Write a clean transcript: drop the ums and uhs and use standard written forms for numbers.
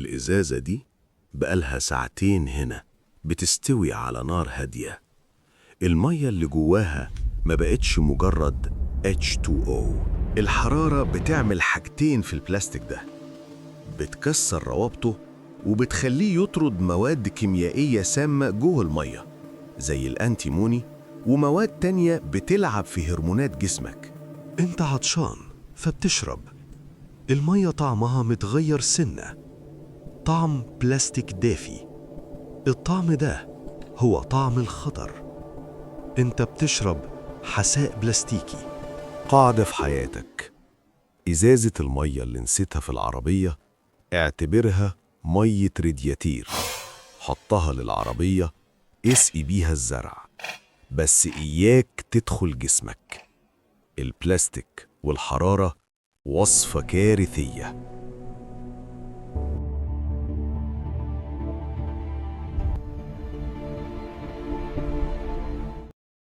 الإزازة دي بقالها ساعتين هنا بتستوي على نار هادية. المية اللي جواها ما بقتش مجرد H2O. الحرارة بتعمل حاجتين في البلاستيك ده، بتكسر روابطه وبتخليه يطرد مواد كيميائية سامة جوه المية زي الأنتيموني ومواد تانية بتلعب في هرمونات جسمك. انت عطشان فبتشرب، المية طعمها متغير سنة، طعم بلاستيك دافي. الطعم ده هو طعم الخطر. انت بتشرب حساء بلاستيكي. قاعدة في حياتك: إزازة المية اللي نسيتها في العربية اعتبرها مية رادياتير، حطها للعربية، اسقي بيها الزرع، بس إياك تدخل جسمك. البلاستيك والحرارة وصفة كارثية.